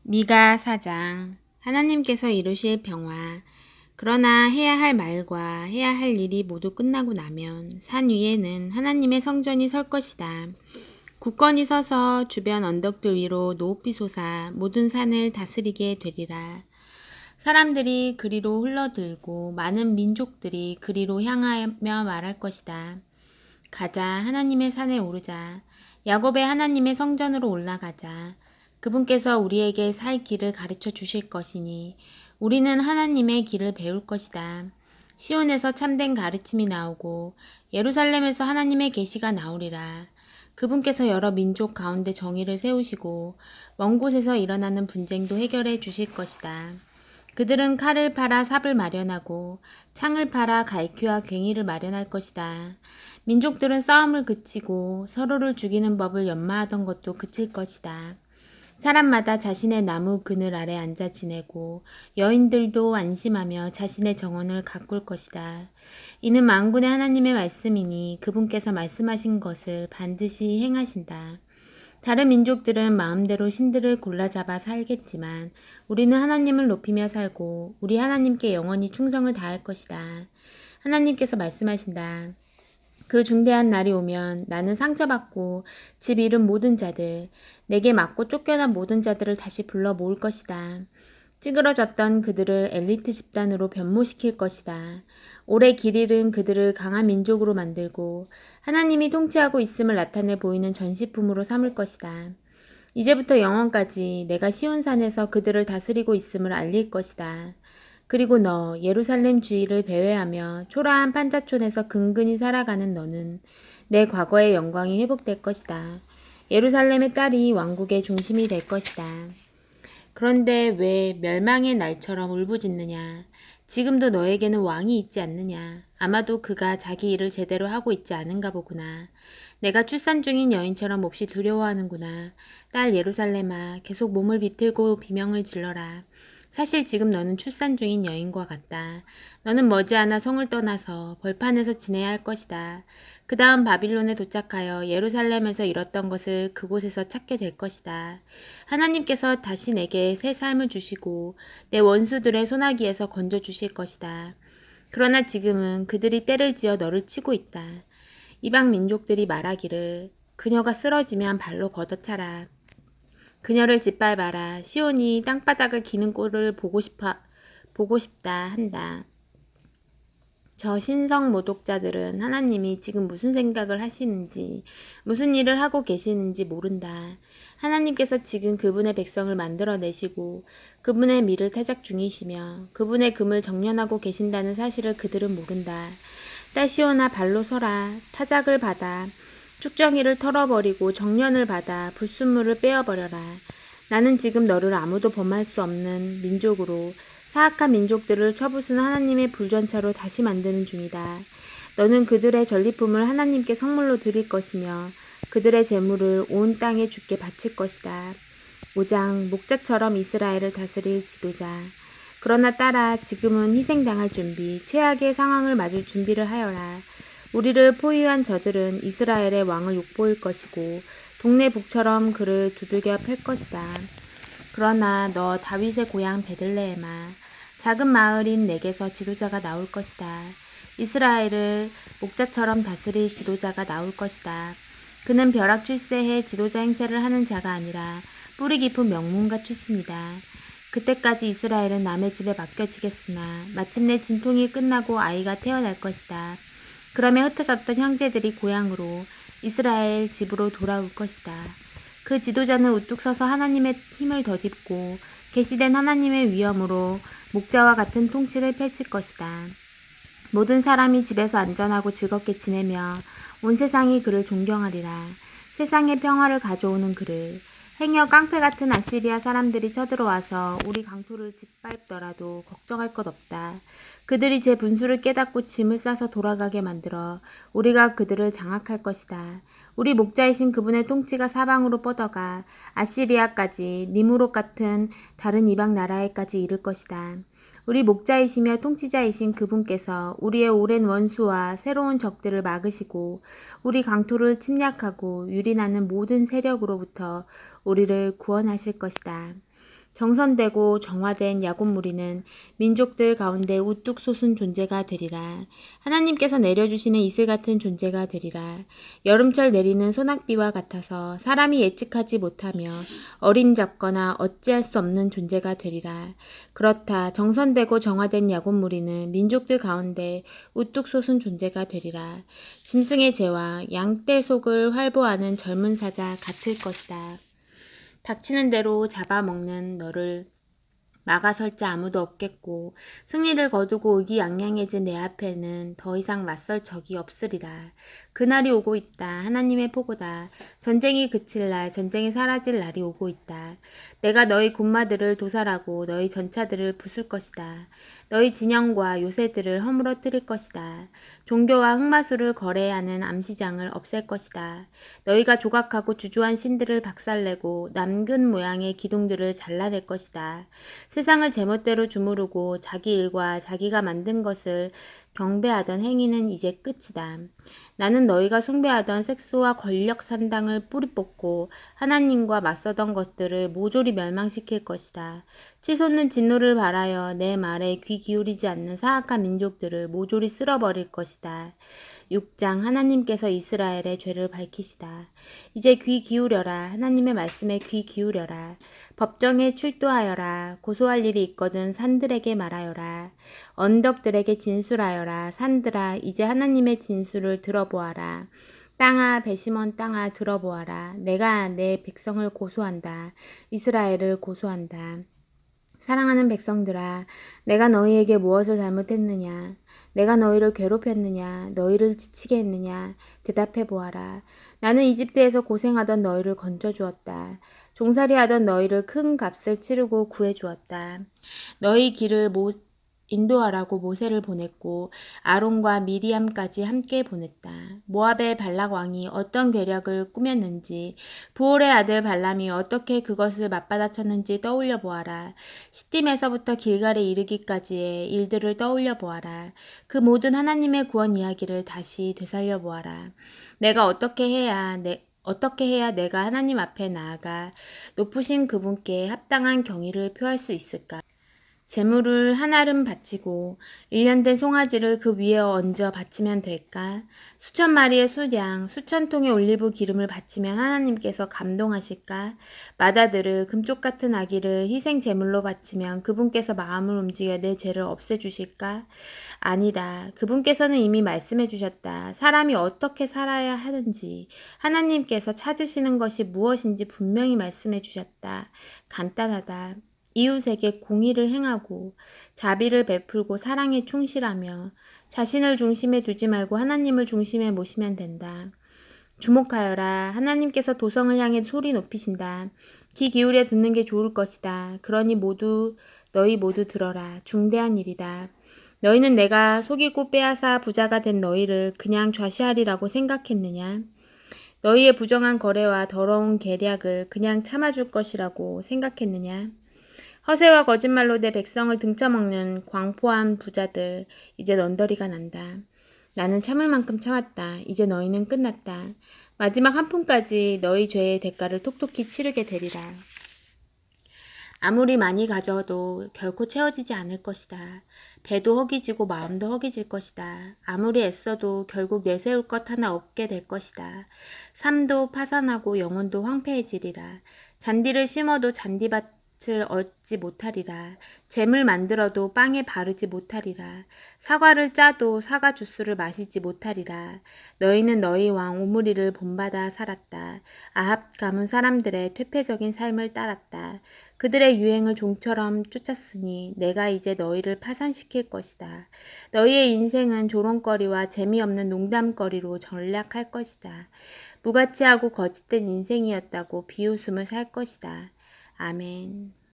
미가 4장. 하나님께서 이루실 평화. 그러나 해야 할 말과 해야 할 일이 모두 끝나고 나면 산 위에는 하나님의 성전이 설 것이다. 굳건히 서서 주변 언덕들 위로 높이 솟아 모든 산을 다스리게 되리라. 사람들이 그리로 흘러들고 많은 민족들이 그리로 향하며 말할 것이다. 가자, 하나님의 산에 오르자. 야곱의 하나님의 성전으로 올라가자. 그분께서 우리에게 살 길을 가르쳐 주실 것이니 우리는 하나님의 길을 배울 것이다. 시온에서 참된 가르침이 나오고 예루살렘에서 하나님의 계시가 나오리라. 그분께서 여러 민족 가운데 정의를 세우시고 먼 곳에서 일어나는 분쟁도 해결해 주실 것이다. 그들은 칼을 팔아 삽을 마련하고 창을 팔아 갈퀴와 괭이를 마련할 것이다. 민족들은 싸움을 그치고 서로를 죽이는 법을 연마하던 것도 그칠 것이다. 사람마다 자신의 나무 그늘 아래 앉아 지내고 여인들도 안심하며 자신의 정원을 가꿀 것이다. 이는 만군의 하나님의 말씀이니 그분께서 말씀하신 것을 반드시 행하신다. 다른 민족들은 마음대로 신들을 골라잡아 살겠지만 우리는 하나님을 높이며 살고 우리 하나님께 영원히 충성을 다할 것이다. 하나님께서 말씀하신다. 그 중대한 날이 오면 나는 상처받고 집 잃은 모든 자들, 내게 맞고 쫓겨난 모든 자들을 다시 불러 모을 것이다. 찌그러졌던 그들을 엘리트 집단으로 변모시킬 것이다. 오래 길 잃은 그들을 강한 민족으로 만들고 하나님이 통치하고 있음을 나타내 보이는 전시품으로 삼을 것이다. 이제부터 영원까지 내가 시온산에서 그들을 다스리고 있음을 알릴 것이다. 그리고 너 예루살렘 주위를 배회하며 초라한 판자촌에서 근근히 살아가는 너는 내 과거의 영광이 회복될 것이다. 예루살렘의 딸이 왕국의 중심이 될 것이다. 그런데 왜 멸망의 날처럼 울부짖느냐? 지금도 너에게는 왕이 있지 않느냐? 아마도 그가 자기 일을 제대로 하고 있지 않은가 보구나. 내가 출산 중인 여인처럼 몹시 두려워하는구나. 딸 예루살렘아, 계속 몸을 비틀고 비명을 질러라. 사실 지금 너는 출산 중인 여인과 같다. 너는 머지않아 성을 떠나서 벌판에서 지내야 할 것이다. 그 다음 바빌론에 도착하여 예루살렘에서 잃었던 것을 그곳에서 찾게 될 것이다. 하나님께서 다시 내게 새 삶을 주시고 내 원수들의 소나기에서 건져주실 것이다. 그러나 지금은 그들이 때를 지어 너를 치고 있다. 이방 민족들이 말하기를 그녀가 쓰러지면 발로 걷어차라. 그녀를 짓밟아라. 시온이 땅바닥을 기는 꼴을 보고 싶다 한다. 저 신성 모독자들은 하나님이 지금 무슨 생각을 하시는지, 무슨 일을 하고 계시는지 모른다. 하나님께서 지금 그분의 백성을 만들어내시고 그분의 미를 타작 중이시며 그분의 금을 정련하고 계신다는 사실을 그들은 모른다. 딸 시온아, 발로 서라. 타작을 받아 쭉정이를 털어버리고 정련을 받아 불순물을 빼어버려라. 나는 지금 너를 아무도 범할 수 없는 민족으로 사악한 민족들을 쳐부수는 하나님의 불전차로 다시 만드는 중이다. 너는 그들의 전리품을 하나님께 선물로 드릴 것이며 그들의 재물을 온 땅에 주께 바칠 것이다. 5장 목자처럼 이스라엘을 다스릴 지도자. 그러나 딸아, 지금은 희생당할 준비, 최악의 상황을 맞을 준비를 하여라. 우리를 포위한 저들은 이스라엘의 왕을 욕보일 것이고 동네 북처럼 그를 두들겨 팰 것이다. 그러나 너 다윗의 고향 베들레헴아, 작은 마을인 내게서 지도자가 나올 것이다. 이스라엘을 목자처럼 다스릴 지도자가 나올 것이다. 그는 벼락 출세해 지도자 행세를 하는 자가 아니라 뿌리 깊은 명문가 출신이다. 그때까지 이스라엘은 남의 집에 맡겨지겠으나 마침내 진통이 끝나고 아이가 태어날 것이다. 그러면 흩어졌던 형제들이 고향으로 이스라엘 집으로 돌아올 것이다. 그 지도자는 우뚝 서서 하나님의 힘을 덧입고 계시된 하나님의 위엄으로 목자와 같은 통치를 펼칠 것이다. 모든 사람이 집에서 안전하고 즐겁게 지내며 온 세상이 그를 존경하리라. 세상의 평화를 가져오는 그를. 행여 깡패 같은 아시리아 사람들이 쳐들어와서 우리 강토를 짓밟더라도 걱정할 것 없다. 그들이 제 분수를 깨닫고 짐을 싸서 돌아가게 만들어 우리가 그들을 장악할 것이다. 우리 목자이신 그분의 통치가 사방으로 뻗어가 아시리아까지 니무롯 같은 다른 이방 나라에까지 이를 것이다. 우리 목자이시며 통치자이신 그분께서 우리의 오랜 원수와 새로운 적들을 막으시고 우리 강토를 침략하고 유린하는 모든 세력으로부터 우리를 구원하실 것이다. 정선되고 정화된 야곱 무리는 민족들 가운데 우뚝 솟은 존재가 되리라. 하나님께서 내려주시는 이슬 같은 존재가 되리라. 여름철 내리는 소낙비와 같아서 사람이 예측하지 못하며 어림잡거나 어찌할 수 없는 존재가 되리라. 그렇다. 정선되고 정화된 야곱 무리는 민족들 가운데 우뚝 솟은 존재가 되리라. 짐승의 재와 양떼 속을 활보하는 젊은 사자 같을 것이다. 닥치는 대로 잡아먹는 너를 막아설 자 아무도 없겠고 승리를 거두고 의기양양해진 내 앞에는 더 이상 맞설 적이 없으리라. 그날이 오고 있다. 하나님의 포고다. 전쟁이 그칠 날, 전쟁이 사라질 날이 오고 있다. 내가 너희 군마들을 도살하고 너희 전차들을 부술 것이다. 너희 진영과 요새들을 허물어뜨릴 것이다. 종교와 흑마술을 거래하는 암시장을 없앨 것이다. 너희가 조각하고 주조한 신들을 박살내고 남근 모양의 기둥들을 잘라낼 것이다. 세상을 제멋대로 주무르고 자기 일과 자기가 만든 것을 경배하던 행위는 이제 끝이다. 나는 너희가 숭배하던 섹스와 권력 산당을 뿌리 뽑고 하나님과 맞서던 것들을 모조리 멸망시킬 것이다. 치솟는 진노를 발하여 내 말에 귀 기울이지 않는 사악한 민족들을 모조리 쓸어버릴 것이다. 6장 하나님께서 이스라엘의 죄를 밝히시다. 이제 귀 기울여라. 하나님의 말씀에 귀 기울여라. 법정에 출두하여라. 고소할 일이 있거든 산들에게 말하여라. 언덕들에게 진술하여라. 산들아 이제 하나님의 진술을 들어보아라. 땅아 배심원 땅아 들어보아라. 내가 내 백성을 고소한다. 이스라엘을 고소한다. 사랑하는 백성들아, 내가 너희에게 무엇을 잘못했느냐? 내가 너희를 괴롭혔느냐? 너희를 지치게 했느냐? 대답해 보아라. 나는 이집트에서 고생하던 너희를 건져주었다. 종살이하던 너희를 큰 값을 치르고 구해주었다. 너희 길을 인도하라고 모세를 보냈고 아론과 미리암까지 함께 보냈다. 모압의 발락 왕이 어떤 계략을 꾸몄는지 부올의 아들 발람이 어떻게 그것을 맞받아쳤는지 떠올려 보아라. 시딤에서부터 길갈에 이르기까지의 일들을 떠올려 보아라. 그 모든 하나님의 구원 이야기를 다시 되살려 보아라. 내가 어떻게 해야 내가 하나님 앞에 나아가 높으신 그분께 합당한 경의를 표할 수 있을까? 재물을 한아름 바치고 1년 된 송아지를 그 위에 얹어 바치면 될까? 수천 마리의 수양, 수천 통의 올리브 기름을 바치면 하나님께서 감동하실까? 맏아들을 금쪽 같은 아기를 희생 제물로 바치면 그분께서 마음을 움직여 내 죄를 없애주실까? 아니다. 그분께서는 이미 말씀해 주셨다. 사람이 어떻게 살아야 하는지 하나님께서 찾으시는 것이 무엇인지 분명히 말씀해 주셨다. 간단하다. 이웃에게 공의를 행하고 자비를 베풀고 사랑에 충실하며 자신을 중심에 두지 말고 하나님을 중심에 모시면 된다. 주목하여라. 하나님께서 도성을 향해 소리 높이신다. 귀 기울여 듣는 게 좋을 것이다. 그러니 너희 모두 들어라. 중대한 일이다. 너희는 내가 속이고 빼앗아 부자가 된 너희를 그냥 좌시하리라고 생각했느냐? 너희의 부정한 거래와 더러운 계략을 그냥 참아줄 것이라고 생각했느냐? 허세와 거짓말로 내 백성을 등쳐먹는 광포한 부자들, 이제 넌더리가 난다. 나는 참을 만큼 참았다. 이제 너희는 끝났다. 마지막 한 푼까지 너희 죄의 대가를 톡톡히 치르게 되리라. 아무리 많이 가져도 결코 채워지지 않을 것이다. 배도 허기지고 마음도 허기질 것이다. 아무리 애써도 결국 내세울 것 하나 없게 될 것이다. 삶도 파산하고 영혼도 황폐해지리라. 잔디를 심어도 잔디밭을 얻지 못하리라. 잼을 만들어도 빵에 바르지 못하리라. 사과를 짜도 사과 주스를 마시지 못하리라. 너희는 너희 왕 오므리를 본받아 살았다. 아합 가문 사람들의 퇴폐적인 삶을 따랐다. 그들의 유행을 종처럼 쫓았으니 내가 이제 너희를 파산시킬 것이다. 너희의 인생은 조롱거리와 재미없는 농담거리로 전락할 것이다. 무가치하고 거짓된 인생이었다고 비웃음을 살 것이다. 아멘.